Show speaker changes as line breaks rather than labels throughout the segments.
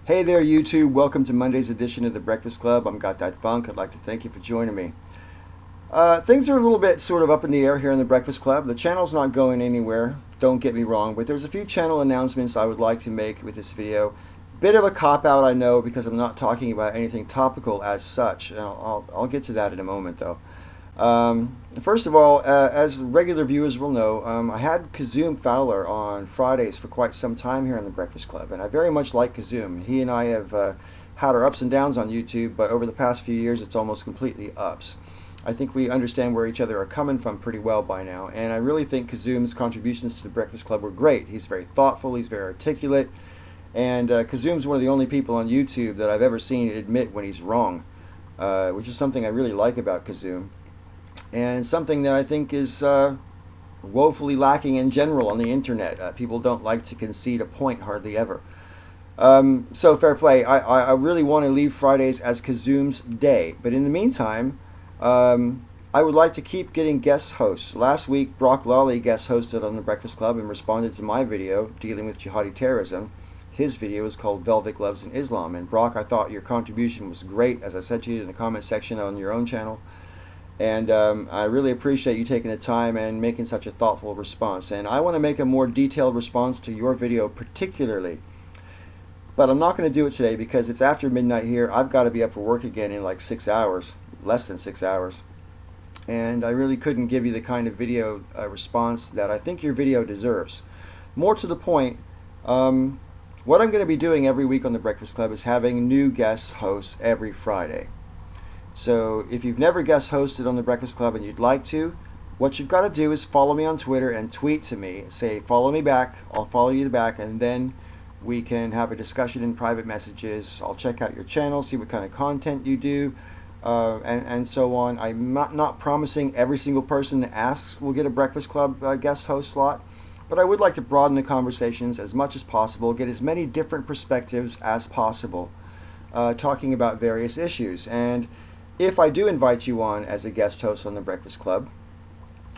Hey there, YouTube. Welcome to Monday's edition of The Breakfast Club. I'm Got That Funk. I'd like to thank you for joining me. Things are a little bit sort of up in the air here in The Breakfast Club. The channel's not going anywhere, don't get me wrong, but there's a few channel announcements I would like to make with this video. Bit of a cop-out, I know, because I'm not talking about anything topical as such. And I'll get to that in a moment, though. First of all, as regular viewers will know, I had Fowler on Fridays for quite some time here on the Breakfast Club, and I very much like Kazoom. He and I have had our ups and downs on YouTube, but over the past few years it's almost completely ups. I think we understand where each other are coming from pretty well by now, and I really think Kazoom's contributions to the Breakfast Club were great. He's very thoughtful, he's very articulate, and Kazoom's one of the only people on YouTube that I've ever seen admit when he's wrong, which is something I really like about Kazoom. And something that I think is woefully lacking in general on the internet. People don't like to concede a point hardly ever. So fair play. I really want to leave Fridays as Kazoom's day. But in the meantime, I would like to keep getting guest hosts. Last week, Brock Lawley guest hosted on The Breakfast Club and responded to my video dealing with jihadi terrorism. His video is called Velvet Gloves in Islam. And Brock, I thought your contribution was great, as I said to you in the comment section on your own channel. And I really appreciate you taking the time and making such a thoughtful response. And I want to make a more detailed response to your video particularly. But I'm not going to do it today because it's after midnight here. I've got to be up for work again in like 6 hours, less than 6 hours. And I really couldn't give you the kind of video response that I think your video deserves. More to the point, what I'm going to be doing every week on The Breakfast Club is having new guest hosts every Friday. So if you've never guest hosted on The Breakfast Club and you'd like to, what you've got to do is follow me on Twitter and tweet to me. Say, follow me back, I'll follow you back, and then we can have a discussion in private messages. I'll check out your channel, see what kind of content you do, and so on. I'm not promising every single person that asks will get a Breakfast Club guest host slot, but I would like to broaden the conversations as much as possible, get as many different perspectives as possible, talking about various issues. And if I do invite you on as a guest host on The Breakfast Club,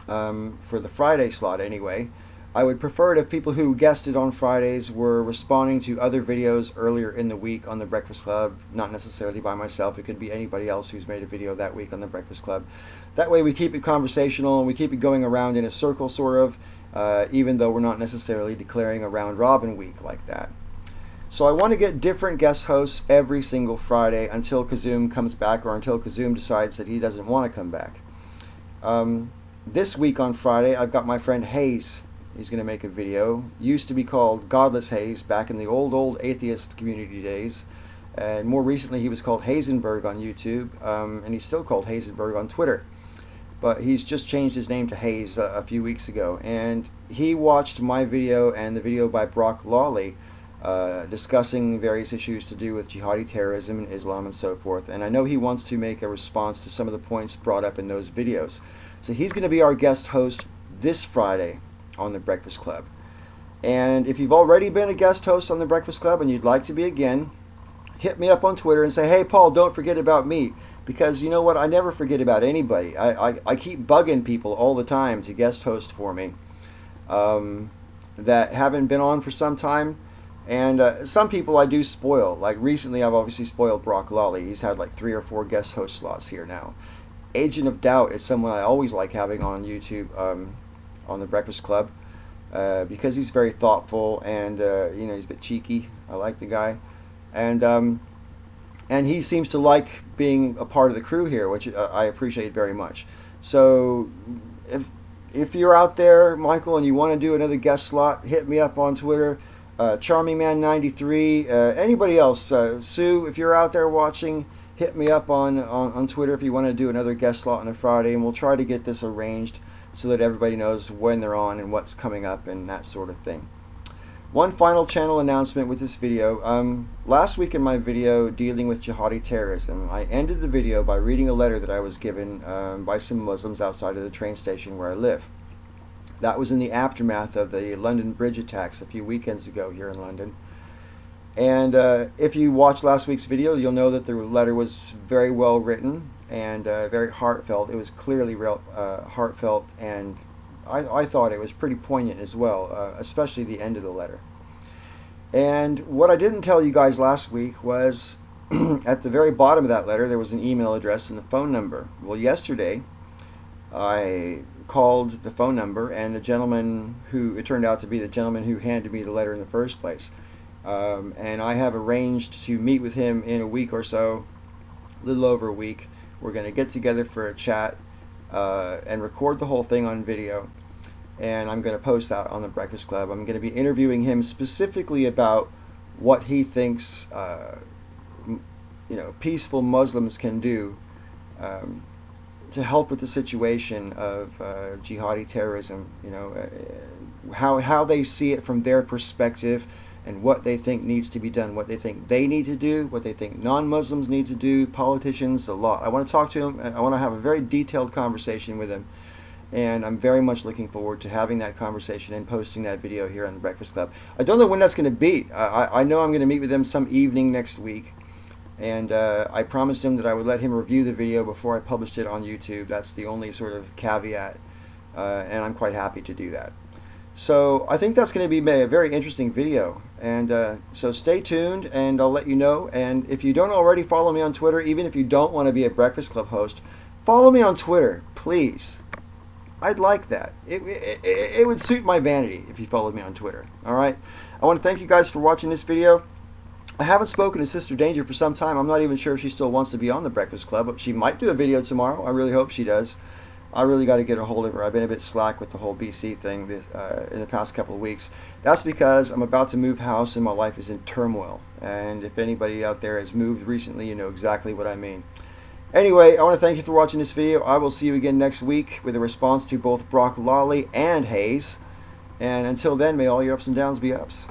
for the Friday slot anyway, I would prefer it if people who guested on Fridays were responding to other videos earlier in the week on The Breakfast Club, not necessarily by myself. It could be anybody else who's made a video that week on The Breakfast Club. That way we keep it conversational and we keep it going around in a circle, sort of, even though we're not necessarily declaring a round robin week like that. So I want to get different guest hosts every single Friday until Kazoom comes back or until Kazoom decides that he doesn't want to come back. This week on Friday, I've got my friend Hayes. He's going to make a video. Used to be called Godless Hayes back in the old atheist community days. And more recently, he was called Hazenberg on YouTube. And he's still called Hazenberg on Twitter. But he's just changed his name to Hayes a few weeks ago. And he watched my video and the video by Brock Lawley discussing various issues to do with jihadi terrorism and Islam and so forth. And I know he wants to make a response to some of the points brought up in those videos. So he's going to be our guest host this Friday on The Breakfast Club. And if you've already been a guest host on The Breakfast Club and you'd like to be again, hit me up on Twitter and say, hey Paul, don't forget about me. Because you know what, I never forget about anybody. I keep bugging people all the time to guest host for me that haven't been on for some time. And some people I do spoil. Like recently I've obviously spoiled Brock Lawley. He's had like 3 or 4 guest host slots here now. Agent of Doubt is someone I always like having on YouTube on The Breakfast Club because he's very thoughtful and you know, he's a bit cheeky. I like the guy. And he seems to like being a part of the crew here, which I appreciate very much. So if you're out there, Michael, and you want to do another guest slot, hit me up on Twitter. CharmingMan93, anybody else, Sue, if you're out there watching, hit me up on Twitter if you want to do another guest slot on a Friday, and we'll try to get this arranged so that everybody knows when they're on and what's coming up and that sort of thing. One final channel announcement with this video. Last week in my video dealing with jihadi terrorism, I ended the video by reading a letter that I was given by some Muslims outside of the train station where I live. That was in the aftermath of the London Bridge attacks a few weekends ago here in London. And if you watched last week's video, you'll know that the letter was very well written and very heartfelt. It was clearly real, heartfelt, and I thought it was pretty poignant as well, especially the end of the letter. And what I didn't tell you guys last week was at the very bottom of that letter there was an email address and a phone number. Well, yesterday I called the phone number, and the gentleman who, it turned out to be the gentleman who handed me the letter in the first place. And I have arranged to meet with him in a week or so, a little over a week. We're going to get together for a chat and record the whole thing on video. And I'm going to post that on the Breakfast Club. I'm going to be interviewing him specifically about what he thinks, peaceful Muslims can do to help with the situation of jihadi terrorism. How they see it from their perspective, and what they think needs to be done, what they think they need to do, what they think non-Muslims need to do, politicians, the law. I want to talk to him. I want to have a very detailed conversation with him. And I'm very much looking forward to having that conversation and posting that video here on the Breakfast Club. I don't know when that's going to be. I know I'm going to meet with him some evening next week. And I promised him that I would let him review the video before I published it on YouTube. That's the only sort of caveat. And I'm quite happy to do that. So I think that's going to be a very interesting video. And so stay tuned, and I'll let you know. And if you don't already follow me on Twitter, even if you don't want to be a Breakfast Club host, follow me on Twitter, please. I'd like that. It would suit my vanity if you followed me on Twitter. All right. I want to thank you guys for watching this video. I haven't spoken to Sister Danger for some time. I'm not even sure if she still wants to be on the Breakfast Club, but she might do a video tomorrow. I really hope she does. I really got to get a hold of her. I've been a bit slack with the whole BC thing in the past couple of weeks. That's because I'm about to move house and my life is in turmoil. And if anybody out there has moved recently, you know exactly what I mean. Anyway, I want to thank you for watching this video. I will see you again next week with a response to both Brock Lawley and Hayes. And until then, may all your ups and downs be ups.